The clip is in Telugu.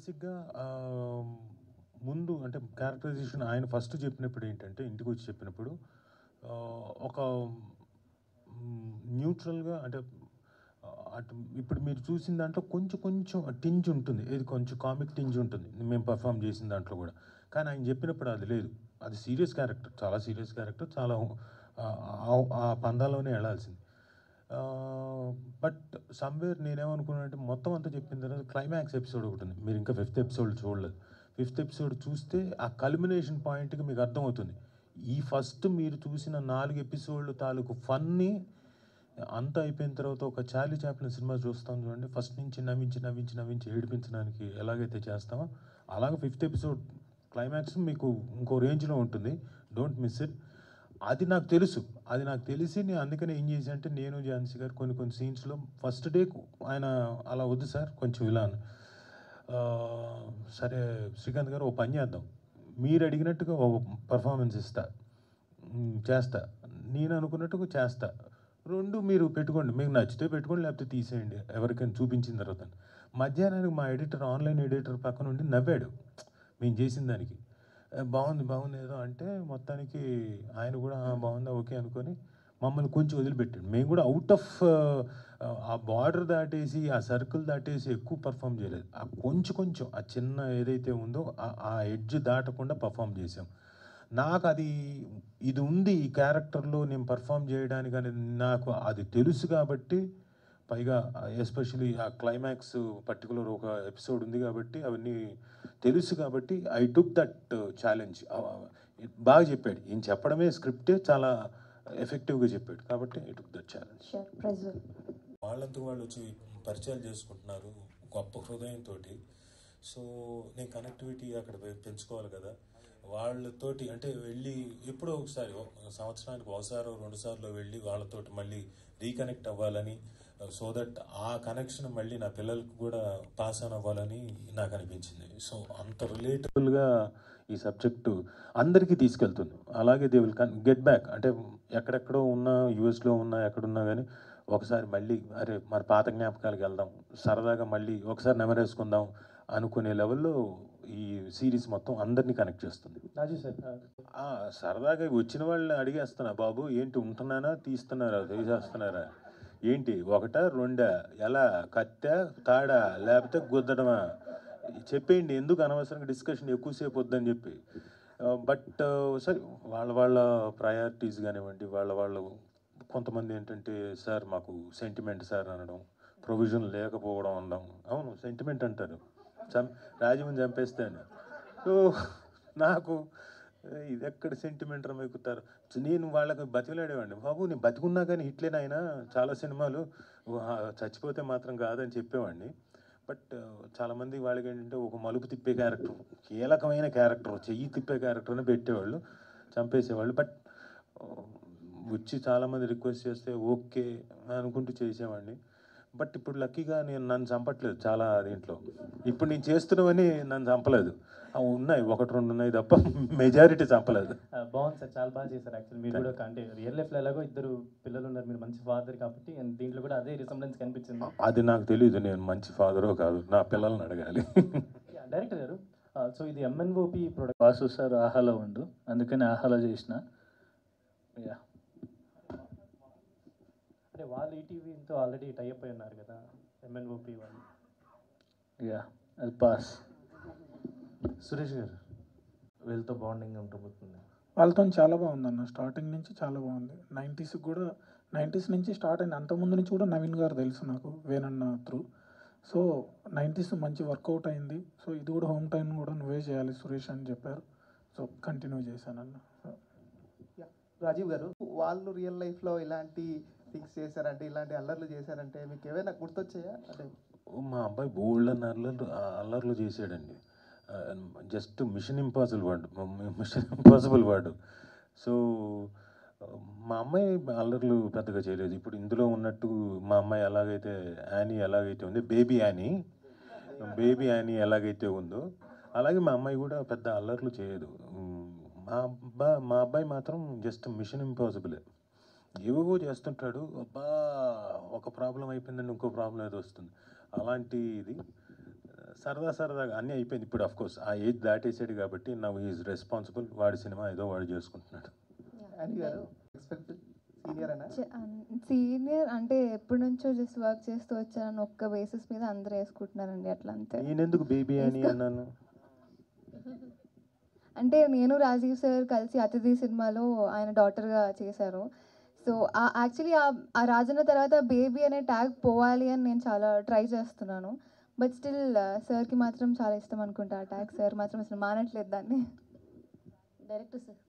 బేసిక్‌గా ముందు అంటే క్యారెక్టరైజేషన్ ఆయన ఫస్ట్ చెప్పినప్పుడు ఏంటంటే, ఇంటికొచ్చి చెప్పినప్పుడు ఒక న్యూట్రల్‌గా అంటే అటు ఇప్పుడు మీరు చూసిన దాంట్లో కొంచెం కొంచెం టింజ్ ఉంటుంది. ఏది కొంచెం కామిక్ టింజ్ ఉంటుంది. మేము పెర్ఫార్మ్ చేసిన దాంట్లో గూడా. కానీ ఆయన చెప్పినప్పుడు అది లేదు. అది సీరియస్ క్యారెక్టర్. చాలా సీరియస్ క్యారెక్టర్. చాలా ఆ పందాలోనే ఎళ్ళాల్సింది. బట్ సమ్‌వేర్ నేనేమనుకున్నానంటే మొత్తం అంతా చెప్పిన తర్వాత క్లైమాక్స్ ఎపిసోడ్ ఒకటుంది. మీరు ఇంకా ఫిఫ్త్ ఎపిసోడ్ చూడలేదు. ఫిఫ్త్ ఎపిసోడ్ చూస్తే ఆ కల్మినేషన్ పాయింట్‌కి మీకు అర్థమవుతుంది. ఈ ఫస్ట్ మీరు చూసిన 4 ఎపిసోడ్‌లు తాలూకు ఫన్‌ని అంతా అయిపోయిన తర్వాత ఒక 'చార్లీ చాప్లిన్' సినిమా చూస్తాం చూడండి. ఫస్ట్ నుంచి నవ్వించి ఏడిపించడానికి ఎలాగైతే చేస్తామో అలాగే ఫిఫ్త్ ఎపిసోడ్ క్లైమాక్స్ మీకు ఇంకో రేంజ్‌లో ఉంటుంది. Don't miss it. అది నాకు తెలుసు. అది నాకు తెలిసి నేను అందుకనే ఏం చేశా అంటే నేను ఝాన్సీ గారు కొన్ని సీన్స్‌లో ఫస్ట్ డే ఆయన అలా వద్దు సార్ కొంచెం ఇలా సరే శ్రీకాంత్ గారు ఓ పని చేద్దాం. మీరు అడిగినట్టుగా ఓ పెర్ఫార్మన్స్ ఇస్తా. చేస్తా. నేను అనుకున్నట్టుగా చేస్తా. 2 మీరు పెట్టుకోండి. మీకు నచ్చితే పెట్టుకోండి లేకపోతే తీసేయండి. ఎవరికైనా చూపించిన తర్వాత. మధ్యాహ్నానికి మా ఎడిటర్ ఆన్‌లైన్ ఎడిటర్ పక్కనుండి నవ్వాడు. మేము చేసిన దానికి. బాగుంది ఏదో అంటే మొత్తానికి ఆయన కూడా బాగుందా ఓకే అనుకొని మమ్మల్ని కొంచెం వదిలిపెట్టాడు. మేము కూడా అవుట్ ఆఫ్ ఆ బార్డర్ దాటేసి ఆ సర్కిల్ దాటేసి ఎక్కువ పర్ఫామ్ చేయలేదు. ఆ కొంచెం ఆ చిన్న ఏదైతే ఉందో ఆ ఎడ్జ్ దాటకుండా పర్ఫామ్ చేసాం. నాకు అది ఇది ఉంది ఈ క్యారెక్టర్లో నేను పర్ఫామ్ చేయడానికి అనేది నాకు అది తెలుసు కాబట్టి పైగా ఎస్పెషలీ ఆ క్లైమాక్స్ పర్టికులర్ ఒక ఎపిసోడ్ ఉంది కాబట్టి అవన్నీ తెలుసు కాబట్టి ఐ టుక్ దట్ ఛాలెంజ్. బాగా చెప్పాడు. ఈయన చెప్పడమే స్క్రిప్టే చాలా ఎఫెక్టివ్గా చెప్పాడు కాబట్టి ఐ టుక్ దట్ ఛాలెంజ్. వాళ్ళంతా వాళ్ళు వచ్చి పరిచయాలు చేసుకుంటున్నారు గొప్ప హృదయంతో. సో నేను కనెక్టివిటీ అక్కడ పెంచుకోవాలి కదా వాళ్ళతోటి. అంటే వెళ్ళి ఎప్పుడో ఒకసారి సంవత్సరానికి ఒకసారి 2 సార్లు వెళ్ళి వాళ్ళతోటి మళ్ళీ రీకనెక్ట్ అవ్వాలని, సో దట్ ఆ కనెక్షన్ మళ్ళీ నా పిల్లలకు కూడా పాస్ ఆన్ అవ్వాలని నాకు అనిపించింది. సో అంత రిలేటబుల్గా ఈ సబ్జెక్టు అందరికీ తీసుకెళ్తుంది. అలాగే దే విల్ గెట్ బ్యాక్. అంటే ఎక్కడెక్కడో ఉన్నా యూఎస్లో ఉన్నా ఎక్కడున్నా కానీ ఒకసారి మళ్ళీ అరే మరి పాత జ్ఞాపకాలకు వెళ్దాం, సరదాగా మళ్ళీ ఒకసారి నెమరేసుకుందాం అనుకునే లెవెల్లో ఈ సిరీస్ మొత్తం అందరినీ కనెక్ట్ చేస్తుంది. రాజు సార్ సరదాగా వచ్చిన వాళ్ళని అడిగేస్తున్నా, బాబు ఏంటి ఉంటున్నానా తీస్తున్నారా తీసేస్తున్నారా ఏంటి ఒకటా రెండా ఎలా కత్తా తాడా లేకపోతే గుద్దడమా చెప్పేయండి, ఎందుకు అనవసరంగా డిస్కషన్ ఎక్కువసేపు వద్దని చెప్పి. బట్ సరే వాళ్ళ ప్రయారిటీస్ కానివ్వండి, వాళ్ళ కొంతమంది ఏంటంటే సార్ మాకు సెంటిమెంట్ సార్ అనడం, ప్రొవిజన్ లేకపోవడం అనడం. అవును సెంటిమెంట్ అంటారు, రాజీవ్ని చంపేస్తాను. సో నాకు ఇది ఎక్కడ సెంటిమెంట్ ఎక్కుతారు. నేను వాళ్ళకి బతిలాడేవాడిని, బాబు నేను బతికున్నా కానీ హిట్లేనాయన చాలా సినిమాలు చచ్చిపోతే మాత్రం కాదని చెప్పేవాడిని. బట్ చాలామంది వాళ్ళకి ఏంటంటే ఒక మలుపు తిప్పే క్యారెక్టర్, కీలకమైన క్యారెక్టర్, చెయ్యి తిప్పే క్యారెక్టర్ని పెట్టేవాళ్ళు, చంపేసేవాళ్ళు. బట్ వచ్చి చాలామంది రిక్వెస్ట్ చేస్తే ఓకే అనుకుంటూ చేసేవాడిని. బట్ ఇప్పుడు లక్కీగా నన్ను చంపట్లేదు చాలా దీంట్లో. ఇప్పుడు నేను చేస్తున్నవని నన్ను చంపలేదు. ఉన్నాయి 1-2 ఉన్నాయి తప్ప మెజారిటీ చంపలేదు. బాగుంది సార్, చాలా బాగా చేశారు. యాక్చువల్లీ మీరు కూడా అంటే రియల్ లైఫ్లో ఎలాగో 2 పిల్లలు ఉన్నారు, మీరు మంచి ఫాదర్ కాబట్టి దీంట్లో కూడా అదే రిసెంబ్లెన్స్ కనిపించింది. అది నాకు తెలియదు, నేను మంచి ఫాదరో కాదు, నా పిల్లల్ని అడగాలి. డైరెక్టర్ గారు, సో ఇది ఎంఎన్ఓపి ప్రొడక్ట్. వాసు సార్ ఆహాలో ఉండు, అందుకని ఆహాలో చేసిన. అంటే వాళ్ళు ఈటీవీతో ఆల్రెడీ టైఅప్ అయి ఉన్నారు కదా ఎంఎన్ఓపి వాళ్ళు. అది పాస్. సురేష్ గారు వీళ్ళతో బాండింగ్ ఉంటుంది. వాళ్ళతో చాలా బాగుందన్న, స్టార్టింగ్ నుంచి చాలా బాగుంది. 90s నుంచి స్టార్ట్ అయింది. అంతకుముందు నుంచి కూడా నవీన్ గారు తెలుసు నాకు, వేనన్న త్రూ. సో 90s మంచి వర్కౌట్ అయింది. సో ఇది కూడా హోమ్ టైం కూడా నువ్వే చేయాలి సురేష్ అని చెప్పారు. So continue చేశానన్న. రాజీవ్ గారు, వాళ్ళు రియల్ లైఫ్లో ఇలాంటి థింగ్స్ చేశారంటే, ఇలాంటి అల్లర్లు చేశారంటే మీకు ఏమైనా గుర్తొచ్చాయా? అంటే మా అబ్బాయి బోల్డ్ అల్లర్లు చేసాడండి. జస్ట్ మిషన్ ఇంపాసిబుల్ వాడు. సో మా అమ్మాయి అల్లర్లు పెద్దగా చేయలేదు. ఇప్పుడు ఇందులో ఉన్నట్టు మా అమ్మాయి ఎలాగైతే యానీ ఎలాగైతే ఉంది, బేబీ యానీ ఎలాగైతే ఉందో అలాగే మా అమ్మాయి కూడా పెద్ద అల్లర్లు చేయదు. మా అబ్బాయి మాత్రం జస్ట్ మిషన్ ఇంపాసిబులే, ఏవేవో చేస్తుంటాడు. ఒక ప్రాబ్లం అయిపోయిందండి ఇంకో ప్రాబ్లం ఏదో వస్తుంది. అలాంటి ఇది సరదాగా అన్నీ అయిపోయింది. ఇప్పుడు ఆఫ్ కోర్స్ ఆ ఏజ్ దాటేసాడు కాబట్టి నవ్ ఈజ్ రెస్పాన్సిబుల్. వాడి సినిమా ఏదో వాడు చేసుకుంటున్నాడు. అని గారు ఎక్స్పెక్ట్ సీనియర్ అనా? సీనియర్ అంటే ఎప్పటి నుంచో జస్ట్ వర్క్ చేస్తూ వచ్చానని ఒక్క బేసిస్ మీద అందరూ వేసుకుంటున్నారండి అట్లా అంతే. నేనెందుకు బేబీ అని అన్నాను? అంటే నేను రాజీవ్ సార్ కలిసి అతిథి సినిమాలో ఆయన డాటర్గా చేశారు. సో యాక్చువల్లీ ఆ రాజన్న తర్వాత బేబీ అనే ట్యాగ్ పోవాలి అని నేను చాలా ట్రై చేస్తున్నాను. బట్ స్టిల్ సార్కి మాత్రం చాలా ఇష్టం అనుకుంటా ఆ ట్యాగ్. సార్ మాత్రం అసలు మానట్లేదు దాన్ని. Director sir